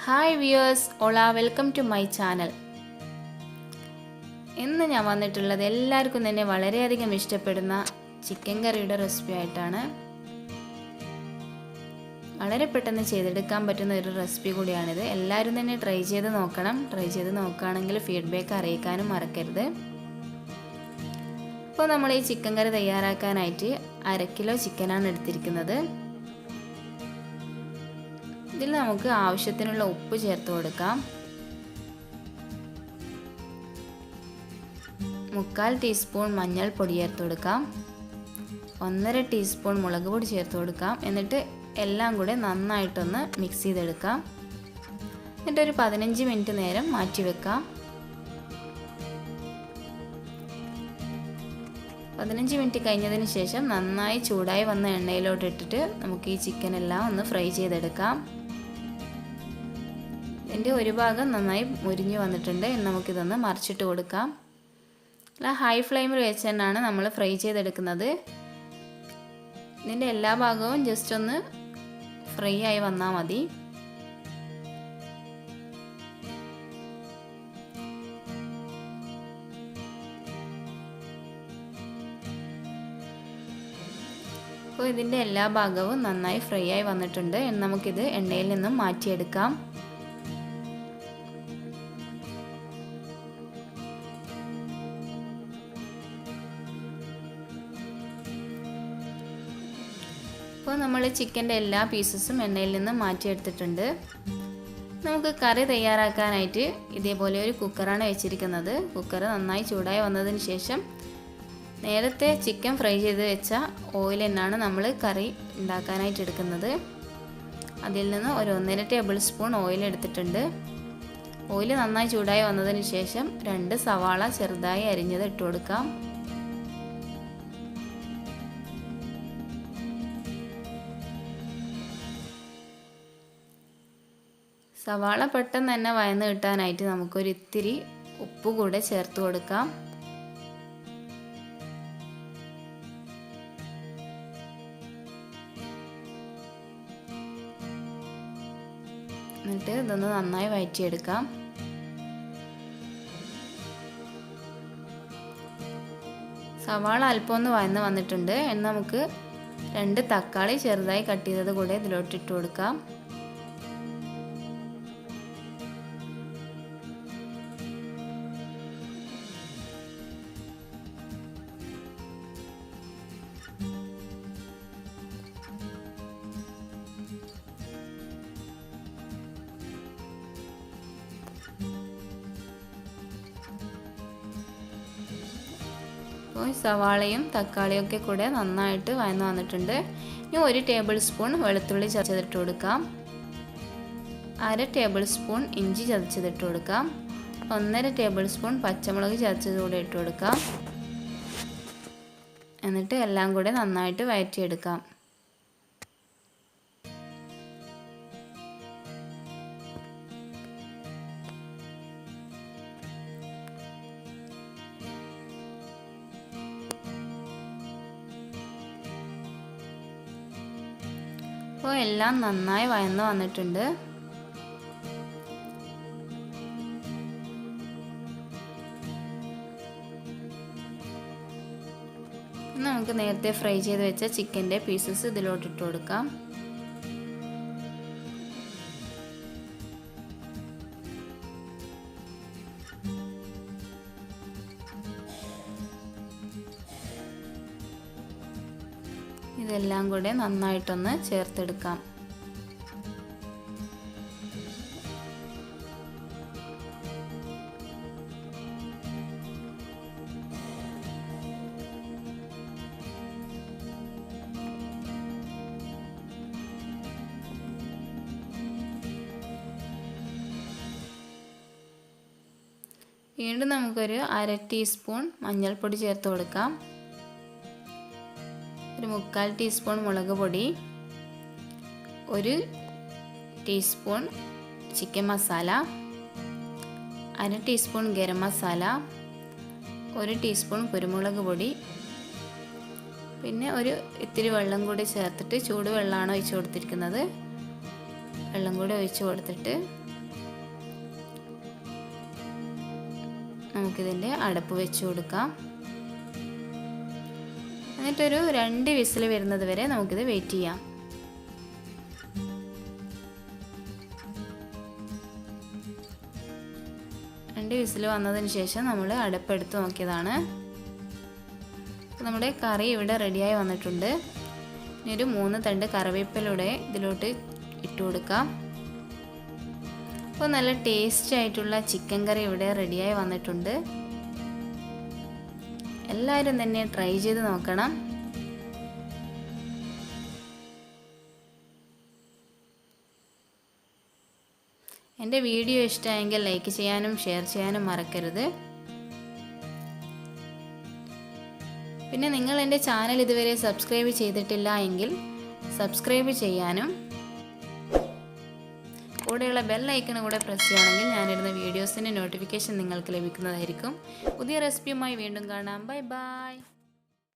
Hi viewers, ഓളാ, welcome to my channel. ഇന്ന് ഞാൻ വന്നിട്ടുള്ളത് എല്ലാവർക്കും തന്നെ വളരെയധികം ഇഷ്ടപ്പെടുന്ന ചിക്കൻ കറിയുടെ റെസിപ്പി ആയിട്ടാണ്. വളരെ പെട്ടെന്ന് ചെയ്തെടുക്കാൻ പറ്റുന്ന ഒരു റെസിപ്പി കൂടിയാണിത്. എല്ലാവരും തന്നെ ട്രൈ ചെയ്ത് നോക്കണം. ട്രൈ ചെയ്ത് നോക്കുകയാണെങ്കിൽ ഫീഡ്ബാക്ക് അറിയിക്കാനും മറക്കരുത്. അപ്പോൾ നമ്മൾ ഈ ചിക്കൻ കറി തയ്യാറാക്കാനായിട്ട് 1/2 കിലോ ചിക്കനാണ് എടുത്തിരിക്കുന്നത്. ഇതിൽ നമുക്ക് ആവശ്യത്തിനുള്ള ഉപ്പ് ചേർത്ത് കൊടുക്കാം. 1/4 ടീസ്പൂൺ മഞ്ഞൾപ്പൊടി ചേർത്ത് കൊടുക്കാം. 1.5 ടീസ്പൂൺ മുളക് പൊടി ചേർത്ത് കൊടുക്കാം. എന്നിട്ട് എല്ലാം കൂടെ നന്നായിട്ടൊന്ന് മിക്സ് ചെയ്തെടുക്കാം. എന്നിട്ടൊരു 15 മിനിറ്റ് നേരം മാറ്റി വെക്കാം. 15 മിനിറ്റ് കഴിഞ്ഞതിന് ശേഷം നന്നായി ചൂടായി വന്ന എണ്ണയിലോട്ട് ഇട്ടിട്ട് നമുക്ക് ഈ ചിക്കൻ എല്ലാം ഒന്ന് ഫ്രൈ ചെയ്തെടുക്കാം. ഇതിൻ്റെ ഒരു ഭാഗം നന്നായി മുരിഞ്ഞു വന്നിട്ടുണ്ട്. നമുക്കിതൊന്ന് മറിച്ചിട്ട് കൊടുക്കാം. ഹൈ ഫ്ലെയിമിൽ വെച്ച് തന്നെയാണ് നമ്മൾ ഫ്രൈ ചെയ്തെടുക്കുന്നത്. ഇതിൻ്റെ എല്ലാ ഭാഗവും ജസ്റ്റ് ഒന്ന് ഫ്രൈ ആയി വന്നാൽ മതി. അപ്പോൾ ഇതിൻ്റെ എല്ലാ ഭാഗവും നന്നായി ഫ്രൈ ആയി വന്നിട്ടുണ്ട്. നമുക്കിത് എണ്ണയിൽ നിന്നും മാറ്റിയെടുക്കാം. അപ്പോൾ നമ്മൾ ചിക്കൻ്റെ എല്ലാ പീസസും എണ്ണയിൽ നിന്ന് മാറ്റിയെടുത്തിട്ടുണ്ട്. നമുക്ക് കറി തയ്യാറാക്കാനായിട്ട് ഇതേപോലെ ഒരു കുക്കറാണ് വെച്ചിരിക്കുന്നത്. കുക്കർ നന്നായി ചൂടായി വന്നതിന് ശേഷം നേരത്തെ ചിക്കൻ ഫ്രൈ ചെയ്ത് വെച്ച ഓയിൽ തന്നെയാണ് നമ്മൾ കറി ഉണ്ടാക്കാനായിട്ട് എടുക്കുന്നത്. അതിൽ നിന്ന് ഒരു 1.5 ടേബിൾ സ്പൂൺ ഓയിൽ എടുത്തിട്ടുണ്ട്. ഓയിൽ നന്നായി ചൂടായി വന്നതിന് ശേഷം 2 സവാള ചെറുതായി അരിഞ്ഞത് ഇട്ട് കൊടുക്കാം. സവാള പെട്ടെന്ന് തന്നെ വഴന്ന് കിട്ടാനായിട്ട് നമുക്കൊരു ഇത്തിരി ഉപ്പ് കൂടെ ചേർത്ത് കൊടുക്കാം. എന്നിട്ട് ഇതൊന്ന് നന്നായി വഴറ്റിയെടുക്കാം. സവാള അല്പം ഒന്ന് വഴന്ന് വന്നിട്ടുണ്ട്. നമുക്ക് 2 തക്കാളി ചെറുതായി കട്ട് ചെയ്തത് കൂടെ ഇതിലോട്ട് ഇട്ട് കൊടുക്കാം. അപ്പോൾ സവാളയും തക്കാളിയും ഒക്കെ കൂടെ നന്നായിട്ട് വഴന്ന് വന്നിട്ടുണ്ട്. ഇനി 1 ടേബിൾ സ്പൂൺ വെളുത്തുള്ളി ചതച്ചതിട്ട് കൊടുക്കാം. 1/2 ടേബിൾ സ്പൂൺ ഇഞ്ചി ചതച്ചതിട്ട് കൊടുക്കാം. 1.5 ടേബിൾ സ്പൂൺ പച്ചമുളക് ചതച്ചത് കൂടെ ഇട്ട് കൊടുക്കാം. എന്നിട്ട് എല്ലാം കൂടെ നന്നായിട്ട് വഴറ്റിയെടുക്കാം. അപ്പോൾ എല്ലാം നന്നായി വഴന്ന് വന്നിട്ടുണ്ട്. നമുക്ക് നേരത്തെ ഫ്രൈ ചെയ്ത് വെച്ച ചിക്കൻ്റെ പീസസ് ഇതിലോട്ട് ഇട്ട് കൊടുക്കാം. ഇതെല്ലാം കൂടെ നന്നായിട്ടൊന്ന് ചേർത്തെടുക്കാം. വീണ്ടും നമുക്കൊരു 1/2 ടീസ്പൂൺ മഞ്ഞൾപ്പൊടി ചേർത്ത് കൊടുക്കാം. ഒരു 1/4 ടീസ്പൂൺ മുളക് പൊടി, 1 teaspoon chicken masala, 1/2 teaspoon garam masala, 1 teaspoon കുരുമുളക് പൊടി, പിന്നെ ഒരു ഇത്തിരി വെള്ളം കൂടി ചേർത്തിട്ട് ചൂടുവെള്ളമാണ് ഒഴിച്ച് കൊടുത്തിരിക്കുന്നത്. വെള്ളം കൂടി ഒഴിച്ച് കൊടുത്തിട്ട് നമുക്കിതിൻ്റെ അടപ്പ് വെച്ച് കൊടുക്കാം. എന്നിട്ടൊരു 2 വിസിൽ വരുന്നത് വരെ നമുക്കിത് വെയിറ്റ് ചെയ്യാം. വിസിൽ വന്നതിന് ശേഷം നമ്മൾ അടപ്പെടുത്ത് നോക്കിയതാണ്. നമ്മുടെ കറി ഇവിടെ റെഡിയായി വന്നിട്ടുണ്ട്. ഇനി ഒരു 3 തണ്ട് കറിവേപ്പിലൂടെ ഇതിലോട്ട് ഇട്ട് കൊടുക്കാം. അപ്പോൾ നല്ല ടേസ്റ്റി ആയിട്ടുള്ള ചിക്കൻ കറി ഇവിടെ റെഡിയായി വന്നിട്ടുണ്ട്. എല്ലാവരും തന്നെ ട്രൈ ചെയ്ത് നോക്കണം. എൻ്റെ വീഡിയോ ഇഷ്ടമായെങ്കിൽ ലൈക്ക് ചെയ്യാനും ഷെയർ ചെയ്യാനും മറക്കരുത്. പിന്നെ നിങ്ങൾ എൻ്റെ ചാനൽ ഇതുവരെ സബ്സ്ക്രൈബ് ചെയ്തിട്ടില്ല എങ്കിൽ സബ്സ്ക്രൈബ് ചെയ്യാനും കൂടെയുള്ള ബെൽ ഐക്കൺ കൂടെ പ്രസ് ചെയ്യുകയാണെങ്കിൽ ഞാനിടുന്ന വീഡിയോസിൻ്റെ നോട്ടിഫിക്കേഷൻ നിങ്ങൾക്ക് ലഭിക്കുന്നതായിരിക്കും. പുതിയ റെസിപ്പിയുമായി വീണ്ടും കാണാം. Bye bye.